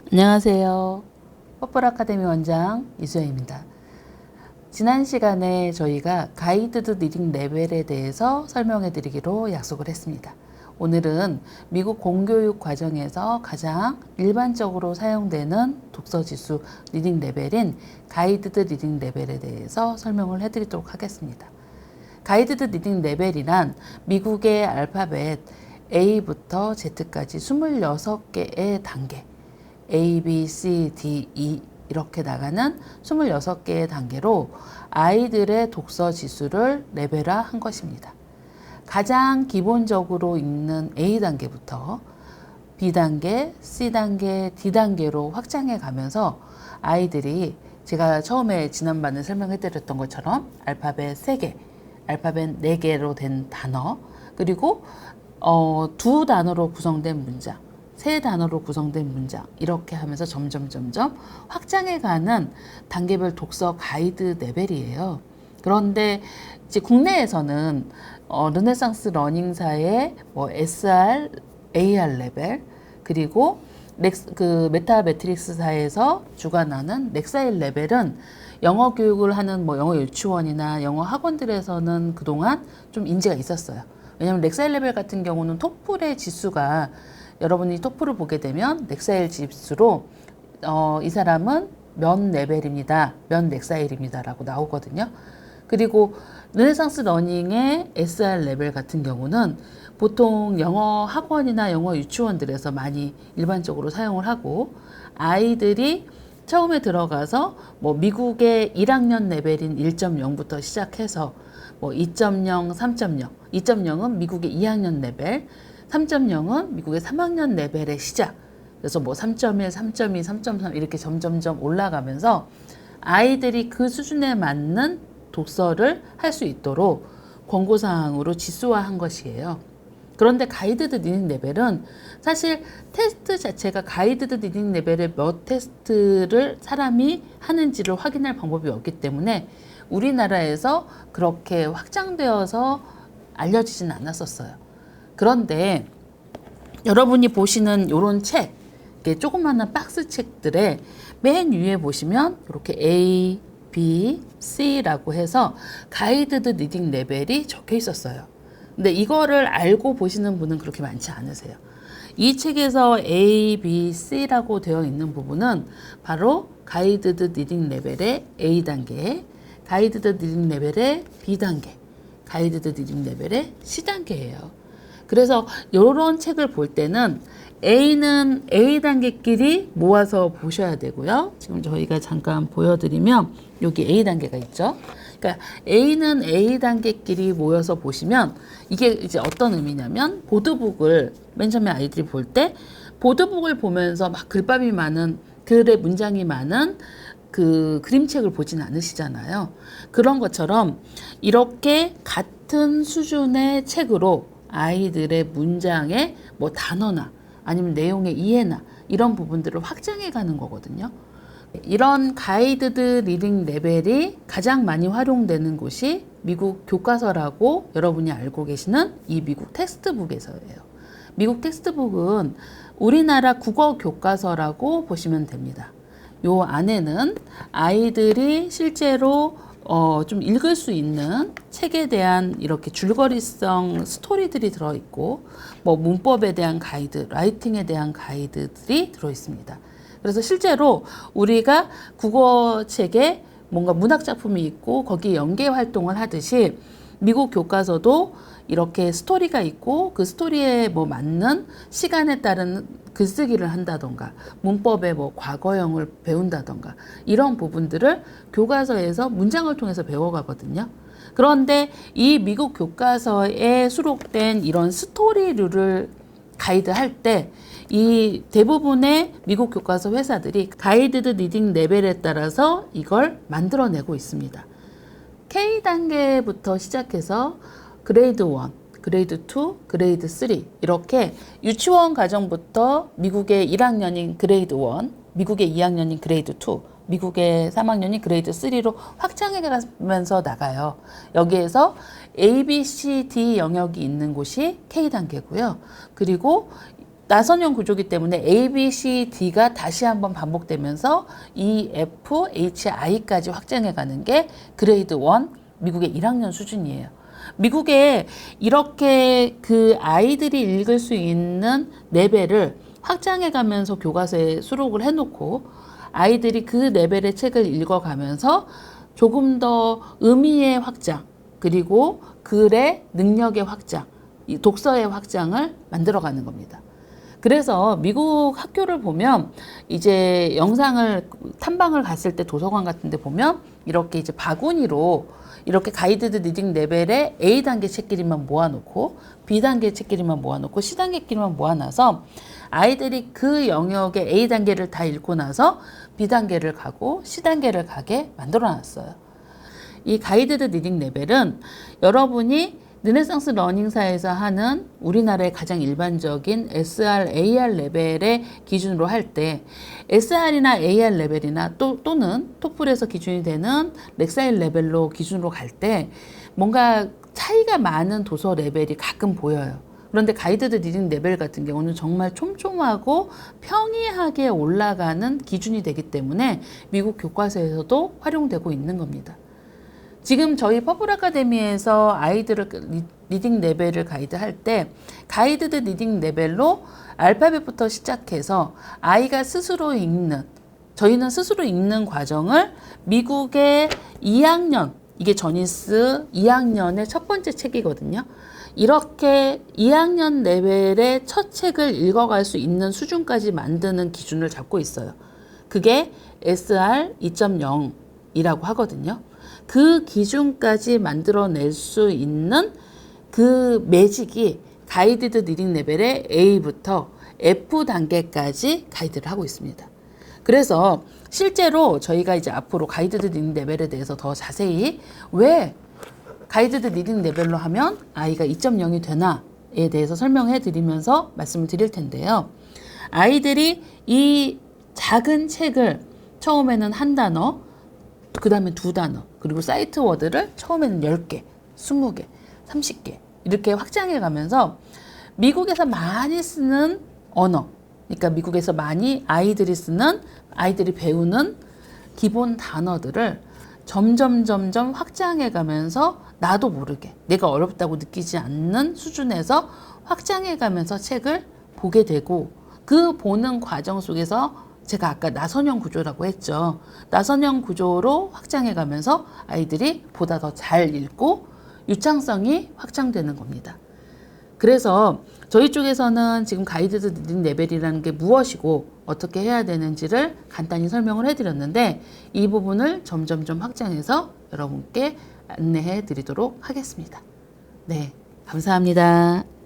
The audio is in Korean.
안녕하세요. 퍼플 아카데미 원장 이수연입니다. 지난 시간에 저희가 가이드드 리딩 레벨에 대해서 설명해 드리기로 약속을 했습니다. 오늘은 미국 공교육 과정에서 가장 일반적으로 사용되는 독서 지수 리딩 레벨인 가이드드 리딩 레벨에 대해서 설명을 해 드리도록 하겠습니다. 가이드드 리딩 레벨이란 미국의 알파벳 A부터 Z까지 26개의 단계, A, B, C, D, E 이렇게 나가는 26개의 단계로 아이들의 독서 지수를 레벨화한 것입니다. 가장 기본적으로 읽는 A 단계부터 B 단계, C 단계, D 단계로 확장해 가면서 아이들이 제가 처음에 지난번에 설명해 드렸던 것처럼 알파벳 3개, 알파벳 4개로 된 단어, 그리고 두 단어로 구성된 문장, 세 단어로 구성된 문장 이렇게 하면서 점점 확장해가는 단계별 독서 가이드 레벨이에요. 그런데 이제 국내에서는 르네상스 러닝사의 SR, AR 레벨 그리고 메타 매트릭스사에서 주관하는 렉사일 레벨은 영어 교육을 하는 영어 유치원이나 영어 학원들에서는 그동안 좀 인지가 있었어요. 왜냐하면 렉사일 레벨 같은 경우는 토플의 지수가 여러분이 토플을 보게 되면 렉사일 지수로 이 사람은 몇 레벨입니다. 몇 렉사일입니다. 라고 나오거든요. 그리고 르네상스 러닝의 SR 레벨 같은 경우는 보통 영어 학원이나 영어 유치원들에서 많이 일반적으로 사용을 하고 아이들이 처음에 들어가서 미국의 1학년 레벨인 1.0부터 시작해서 2.0, 3.0, 2.0은 미국의 2학년 레벨, 3.0은 미국의 3학년 레벨의 시작. 그래서 3.1, 3.2, 3.3 이렇게 점점점 올라가면서 아이들이 그 수준에 맞는 독서를 할 수 있도록 권고사항으로 지수화한 것이에요. 그런데 가이드드 리딩 레벨은 사실 테스트 자체가 가이드드 리딩 레벨의 몇 테스트를 사람이 하는지를 확인할 방법이 없기 때문에 우리나라에서 그렇게 확장되어서 알려지진 않았었어요. 그런데 여러분이 보시는 이런 책, 조그마한 박스 책들의 맨 위에 보시면 이렇게 A, B, C라고 해서 가이드드 리딩 레벨이 적혀 있었어요. 근데 이거를 알고 보시는 분은 그렇게 많지 않으세요. 이 책에서 A, B, C라고 되어 있는 부분은 바로 가이드드 리딩 레벨의 A 단계, 가이드드 리딩 레벨의 B 단계, 가이드드 리딩 레벨의 C 단계예요. 그래서 이런 책을 볼 때는 A는 A 단계끼리 모아서 보셔야 되고요. 지금 저희가 잠깐 보여드리면 여기 A 단계가 있죠. 그러니까 A는 A 단계끼리 모여서 보시면 이게 이제 어떤 의미냐면 보드북을 맨 처음에 아이들이 볼 때 보드북을 보면서 막 글밥이 많은 글의 문장이 많은 그 그림책을 보진 않으시잖아요. 그런 것처럼 이렇게 같은 수준의 책으로 아이들의 문장의 단어나 아니면 내용의 이해나 이런 부분들을 확장해 가는 거거든요. 이런 가이드드 리딩 레벨이 가장 많이 활용되는 곳이 미국 교과서라고 여러분이 알고 계시는 이 미국 텍스트북에서예요. 미국 텍스트북은 우리나라 국어 교과서라고 보시면 됩니다. 요 안에는 아이들이 실제로 좀 읽을 수 있는 책에 대한 이렇게 줄거리성 스토리들이 들어있고 문법에 대한 가이드, 라이팅에 대한 가이드들이 들어있습니다. 그래서 실제로 우리가 국어책에 뭔가 문학작품이 있고 거기에 연계 활동을 하듯이 미국 교과서도 이렇게 스토리가 있고 그 스토리에 맞는 시간에 따른 글쓰기를 한다던가 문법의 과거형을 배운다던가 이런 부분들을 교과서에서 문장을 통해서 배워가거든요. 그런데 이 미국 교과서에 수록된 이런 스토리류를 가이드할 때 이 대부분의 미국 교과서 회사들이 가이드드 리딩 레벨에 따라서 이걸 만들어내고 있습니다. K 단계부터 시작해서 그레이드 1, 그레이드 2, 그레이드 3 이렇게 유치원 과정부터 미국의 1학년인 그레이드 1, 미국의 2학년인 그레이드 2, 미국의 3학년이 그레이드 3로 확장해 가면서 나가요. 여기에서 A, B, C, D 영역이 있는 곳이 K 단계고요. 그리고 나선형 구조기 때문에 A, B, C, D가 다시 한번 반복되면서 E, F, H, I까지 확장해 가는 게 그레이드 1 미국의 1학년 수준이에요. 미국에 이렇게 그 아이들이 읽을 수 있는 레벨을 확장해 가면서 교과서에 수록을 해놓고 아이들이 그 레벨의 책을 읽어가면서 조금 더 의미의 확장, 그리고 글의 능력의 확장, 이 독서의 확장을 만들어가는 겁니다. 그래서 미국 학교를 보면 이제 영상을 탐방을 갔을 때 도서관 같은 데 보면 이렇게 이제 바구니로 이렇게 가이드드 리딩 레벨의 A단계 책끼리만 모아놓고 B단계 책끼리만 모아놓고 C단계끼리만 모아놔서 아이들이 그 영역의 A단계를 다 읽고 나서 B단계를 가고 C단계를 가게 만들어놨어요. 이 가이드드 리딩 레벨은 여러분이 르네상스 러닝사에서 하는 우리나라의 가장 일반적인 SR, AR 레벨의 기준으로 할 때 SR이나 AR 레벨이나 또는 토플에서 기준이 되는 렉사일 레벨로 기준으로 갈 때 뭔가 차이가 많은 도서 레벨이 가끔 보여요. 그런데 가이드드 리딩 레벨 같은 경우는 정말 촘촘하고 평이하게 올라가는 기준이 되기 때문에 미국 교과서에서도 활용되고 있는 겁니다. 지금 저희 퍼플 아카데미에서 아이들을 리딩 레벨을 가이드할 때 가이드드 리딩 레벨로 알파벳부터 시작해서 아이가 스스로 읽는, 저희는 스스로 읽는 과정을 미국의 2학년, 이게 저니스 2학년의 첫 번째 책이거든요. 이렇게 2학년 레벨의 첫 책을 읽어갈 수 있는 수준까지 만드는 기준을 잡고 있어요. 그게 SR 2.0이라고 하거든요. 그 기준까지 만들어낼 수 있는 그 매직이 가이드드 리딩 레벨의 A부터 F 단계까지 가이드를 하고 있습니다. 그래서 실제로 저희가 이제 앞으로 가이드드 리딩 레벨에 대해서 더 자세히 왜 가이드드 리딩 레벨로 하면 아이가 2.0이 되나에 대해서 설명해 드리면서 말씀을 드릴 텐데요. 아이들이 이 작은 책을 처음에는 한 단어, 그 다음에 두 단어, 그리고 사이트 워드를 처음에는 10개, 20개, 30개 이렇게 확장해 가면서 미국에서 많이 쓰는 언어, 그러니까 미국에서 많이 아이들이 배우는 기본 단어들을 점점 확장해 가면서 나도 모르게 내가 어렵다고 느끼지 않는 수준에서 확장해 가면서 책을 보게 되고 그 보는 과정 속에서 제가 아까 나선형 구조라고 했죠. 나선형 구조로 확장해 가면서 아이들이 보다 더 잘 읽고 유창성이 확장되는 겁니다. 그래서 저희 쪽에서는 지금 가이드드 리딩 레벨이라는 게 무엇이고 어떻게 해야 되는지를 간단히 설명을 해드렸는데 이 부분을 점점 확장해서 여러분께 안내해 드리도록 하겠습니다. 네, 감사합니다.